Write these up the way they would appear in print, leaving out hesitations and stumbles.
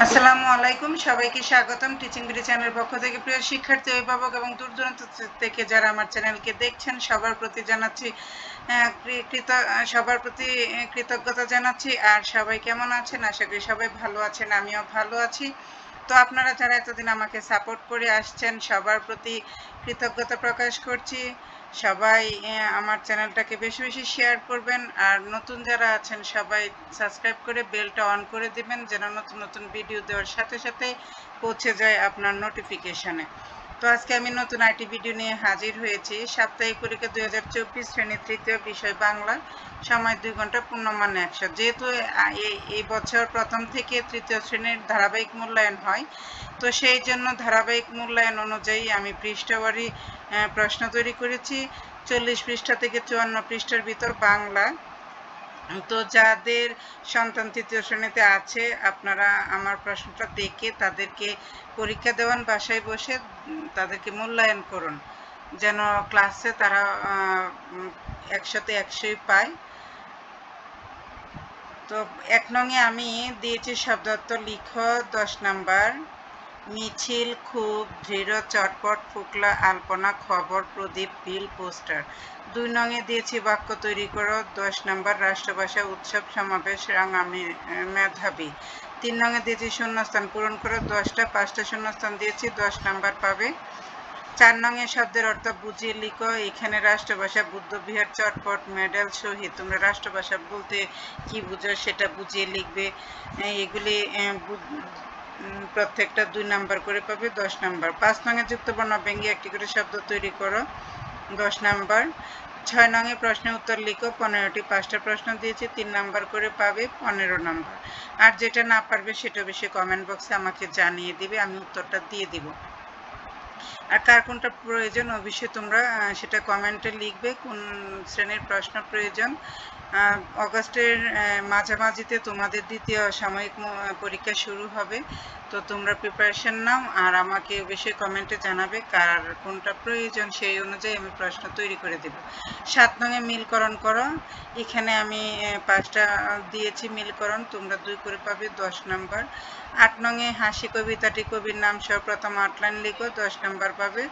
আসসালামু আলাইকুম, সবাইকে স্বাগতম টিচিং বিডি চ্যানেলের পক্ষ থেকে। প্রিয় শিক্ষার্থী, অভিভাবক এবং দূর দূরান্ত থেকে যারা আমার চ্যানেলকে দেখছেন সবার প্রতি জানাচ্ছি কৃতজ্ঞতা জানাচ্ছি। আর সবাই কেমন আছেন? আশা করি সবাই ভালো আছেন, আমিও ভালো আছি। তো আপনারা যারা এতদিন আমাকে সাপোর্ট করে আসছেন সবার প্রতি কৃতজ্ঞতা প্রকাশ করছি। সবাই আমার চ্যানেলটাকে বেশি বেশি শেয়ার করবেন, আর নতুন যারা আছেন সবাই সাবস্ক্রাইব করে বেলটা অন করে দিবেন যেন নতুন নতুন ভিডিও দেওয়ার সাথে সাথে পৌঁছে যায় আপনার নোটিফিকেশনে। তো আজকে আমি নতুন আইটি ভিডিও নিয়ে হাজির হয়েছি। সাপ্তাহিক পরীক্ষা 2024 শ্রেণীর তৃতীয় বিষয় বাংলা, সময় 2 ঘন্টা, পূর্ণমান 100। যেহেতু এই বছর প্রথম থেকে তৃতীয় শ্রেণীর ধারাবাহিক মূল্যায়ন হয়, তো সেই জন্য ধারাবাহিক মূল্যায়ন অনুযায়ী আমি পৃষ্ঠাবারি প্রশ্ন তৈরি করেছি। 40 পৃষ্ঠা থেকে 54 পৃষ্ঠার ভিতর বাংলা। তো যাদের সন্তান তৃতীয় শ্রেণীতে আছে আপনারা আমার প্রশ্নটা দেখে তাদেরকে পরীক্ষা দেওয়ান, বাসায় বসে তাদেরকে মূল্যায়ন করুন যেন ক্লাসে তারা 100-তে 100ই পায়। তো 1 নংয়ে আমি দিয়েছি শব্দার্থ লিখো 10 নাম্বার, মিছিল, খুব, দৃঢ়, চটপট, ফুকলা, আলপনা, খবর, প্রদীপ, বিল, পোস্টার। 2 নংয়ে দিয়েছি বাক্য তৈরি করো 10 নাম্বার, রাষ্ট্রভাষা, উৎসব, সমাবেশ, রাঙা মেধাবী। 3 নংয়ে দিয়েছি শূন্যস্থান পূরণ করো 10টা, 5টা শূন্যস্থান দিয়েছি, 10 নাম্বার পাবে। 4 নংয়ে শব্দের অর্থ বুঝিয়ে লিখো। এখানে রাষ্ট্রভাষা, বুদ্ধবিহার, চটপট, মেডেল, শহীদ। তোমরা রাষ্ট্রভাষা বলতে কি বুঝো সেটা বুঝিয়ে লিখবে। এগুলি প্রত্যেকটা 2 নাম্বার করে পাবে, 10 নাম্বার। 5 নংয়ে যুক্তবর্ণ ব্যঙ্গে একটি করে শব্দ তৈরি করো, 10 নাম্বার। 6 নংয়ে প্রশ্নের উত্তর লিখো 15টি, 5টা প্রশ্ন দিয়েছি, 3 নাম্বার করে পাবে, 15 নাম্বার। আর যেটা না পারবে সেটা অবশ্যই কমেন্ট বক্সে আমাকে জানিয়ে দিবে, আমি উত্তরটা দিয়ে দিব। আর কার কোনটা প্রয়োজন অবশ্যই তোমরা সেটা কমেন্টে লিখবে, কোন শ্রেণীর প্রশ্ন প্রয়োজন। অগাস্টের মাঝামাঝিতে তোমাদের দ্বিতীয় সাময়িক পরীক্ষা শুরু হবে, তো তোমরা প্রিপারেশন নাও আর আমাকে অবশ্যই কমেন্টে জানাবে কার কোনটা প্রয়োজন, সেই অনুযায়ী আমি প্রশ্ন তৈরি করে দেব। 7 নংয়ে মিলকরণ করো। এখানে আমি 5টা দিয়েছি মিলকরণ, তোমরা 2 করে পাবে, 10 নাম্বার। 8 নংয়ে হাসি কবিতাটি কবির নাম সহ প্রথম 8 লাইন লিখো, 10 নাম্বার পাবে।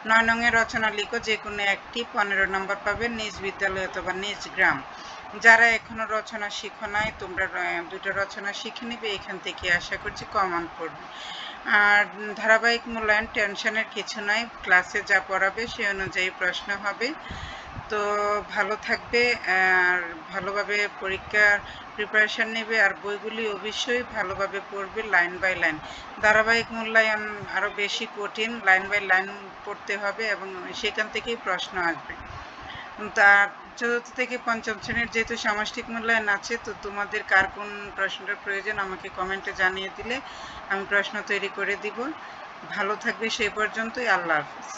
9 নংয়ে রচনা লিখো, যে কোনো একটি, 15 নাম্বার পাবে। নিজ বিদ্যালয় অথবা নিজ গ্রাম। যারা এখনো রচনা শিখো নাই তোমরা 2টা রচনা শিখে নিবে, এখান থেকে আশা করছি কমন পড়বে। আর ধারাবাহিক মূল্যায়ন, টেনশনের কিছু নাই, ক্লাসে যা পড়াবে সেই অনুযায়ী প্রশ্ন হবে। তো ভালো থাকবে আর ভালোভাবে পরীক্ষার প্রিপারেশান নেবে, আর বইগুলি অবশ্যই ভালোভাবে পড়বে লাইন বাই লাইন। ধারাবাহিক মূল্যায়ন আরও বেশি কঠিন, লাইন বাই লাইন পড়তে হবে এবং সেখান থেকেই প্রশ্ন আসবে। তার 4র্থ থেকে 5ম শ্রেণীর যেহেতু সামষ্টিক মূল্যায়ন আছে, তো তোমাদের কার কোন প্রশ্নটার প্রয়োজন আমাকে কমেন্টে জানিয়ে দিলে আমি প্রশ্ন তৈরি করে দিব। ভালো থাকবে সেই পর্যন্তই। আল্লাহ হাফিজ।